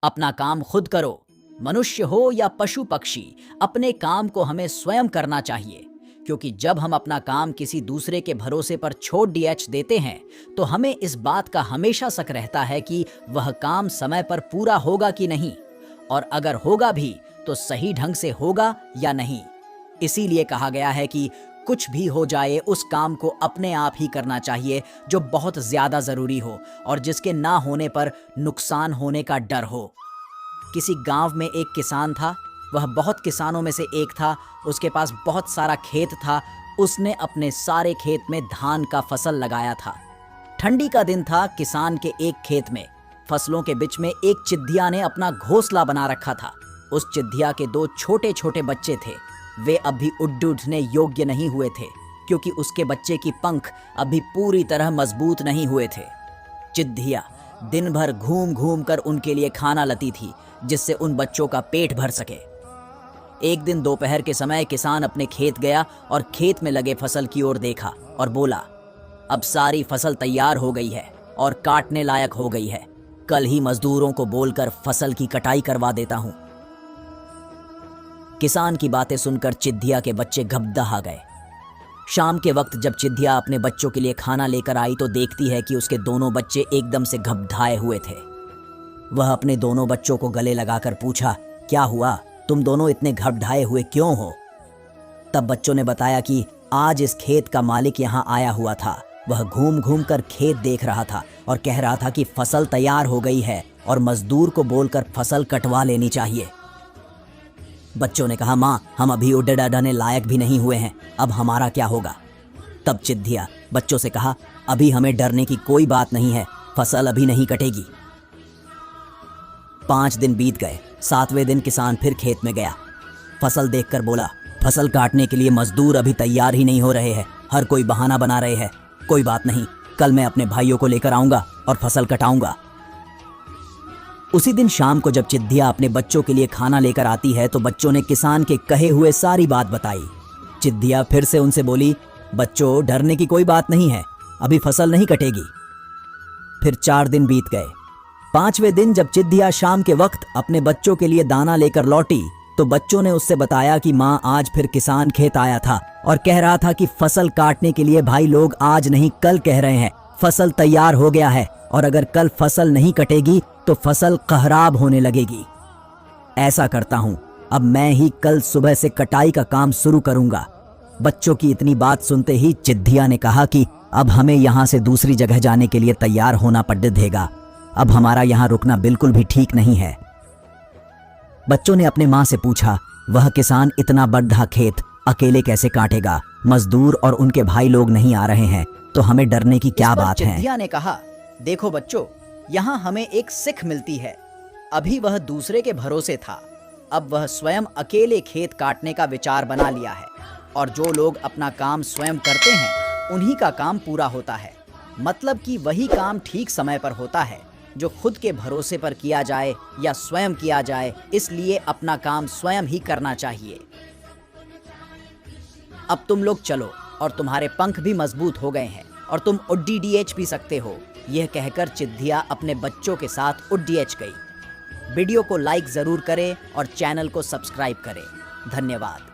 अपना काम खुद करो। मनुष्य हो या पशु पक्षी, अपने काम को हमें स्वयं करना चाहिए, क्योंकि जब हम अपना काम किसी दूसरे के भरोसे पर छोड़ देते हैं तो हमें इस बात का हमेशा शक रहता है कि वह काम समय पर पूरा होगा कि नहीं, और अगर होगा भी तो सही ढंग से होगा या नहीं। इसीलिए कहा गया है कि कुछ भी हो जाए उस काम को अपने आप ही करना चाहिए जो बहुत ज्यादा जरूरी हो और जिसके ना होने पर नुकसान होने का डर हो। किसी गांव में एक किसान था। वह बहुत किसानों में से एक था। उसके पास बहुत सारा खेत था। उसने अपने सारे खेत में धान का फसल लगाया था। ठंडी का दिन था। किसान के एक खेत में फसलों के बीच में एक चिद्दिया ने अपना घोंसला बना रखा था। उस चिद्दिया के 2 छोटे छोटे बच्चे थे। वे अभी उड़ने योग्य नहीं हुए थे, क्योंकि उसके बच्चे की पंख अभी पूरी तरह मजबूत नहीं हुए थे। चिद्दिया दिन भर घूम घूम कर उनके लिए खाना लाती थी, जिससे उन बच्चों का पेट भर सके। एक दिन दोपहर के समय किसान अपने खेत गया और खेत में लगे फसल की ओर देखा और बोला, अब सारी फसल तैयार हो गई है और काटने लायक हो गई है। कल ही मजदूरों को बोलकर फसल की कटाई करवा देता हूं। किसान की बातें सुनकर चिद्दिया के बच्चे घबराह गए। शाम के वक्त जब चिद्दिया अपने बच्चों के लिए खाना लेकर आई तो देखती है कि उसके दोनों बच्चे एकदम से घबराए हुए थे। वह अपने दोनों बच्चों को गले लगाकर पूछा, क्या हुआ? तुम दोनों इतने घबराए हुए क्यों हो? तब बच्चों ने बताया कि आज इस खेत का मालिक यहाँ आया हुआ था। वह घूम घूम कर खेत देख रहा था और कह रहा था कि फसल तैयार हो गई है और मजदूर को बोलकर फसल कटवा लेनी चाहिए। बच्चों ने कहा, माँ, हम अभी उड़ने लायक भी नहीं हुए हैं, अब हमारा क्या होगा? तब चिद्दिया बच्चों से कहा, अभी हमें डरने की कोई बात नहीं है, फसल अभी नहीं कटेगी। 5 दिन बीत गए। 7वें दिन किसान फिर खेत में गया। फसल देखकर बोला, फसल काटने के लिए मजदूर अभी तैयार ही नहीं हो रहे हैं, हर कोई बहाना बना रहे हैं। कोई बात नहीं, कल मैं अपने भाइयों को लेकर आऊंगा और फसल कटाऊंगा। उसी दिन शाम को जब चिद्दिया अपने बच्चों के लिए खाना लेकर आती है तो बच्चों ने किसान के कहे हुए सारी बात बताई। चिद्दिया फिर से उनसे बोली, बच्चों, डरने की कोई बात नहीं है, अभी फसल नहीं कटेगी। फिर 4 दिन बीत गए। 5वें दिन जब चिद्दिया शाम के वक्त अपने बच्चों के लिए दाना लेकर लौटी तो बच्चों ने उससे बताया कि माँ, आज फिर किसान खेत आया था और कह रहा था कि फसल काटने के लिए भाई लोग आज नहीं कल कह रहे हैं, फसल तैयार हो गया है और अगर कल फसल नहीं कटेगी तो फसल खराब होने लगेगी। ऐसा करता हूं, अब मैं ही कल सुबह से कटाई का काम शुरू करूंगा। बच्चों की इतनी बात सुनते ही चिद्दिया ने कहा कि अब हमें यहां से दूसरी जगह जाने के लिए तैयार होना पड़ेगा। अब हमारा यहां रुकना बिल्कुल भी ठीक नहीं है। बच्चों ने अपने मां से पूछा, वह किसान इतना बड़ा खेत अकेले कैसे काटेगा? मजदूर और उनके भाई लोग नहीं आ रहे हैं, तो हमें डरने की क्या बात है? चिद्दिया ने कहा, देखो बच्चों, यहाँ हमें एक सीख मिलती है। अभी वह दूसरे के भरोसे था, अब वह स्वयं अकेले खेत काटने का विचार बना लिया है और जो लोग अपना काम स्वयं करते हैं उन्हीं का काम पूरा होता है। मतलब कि वही काम ठीक समय पर होता है जो खुद के भरोसे पर किया जाए या स्वयं किया जाए। इसलिए अपना काम स्वयं ही करना चाहिए। अब तुम लोग चलो, और तुम्हारे पंख भी मजबूत हो गए हैं और तुम उड़ीडीएच भी सकते हो। यह कहकर चिद्दिया अपने बच्चों के साथ उड़ीडीएच गई। वीडियो को लाइक जरूर करें और चैनल को सब्सक्राइब करें। धन्यवाद।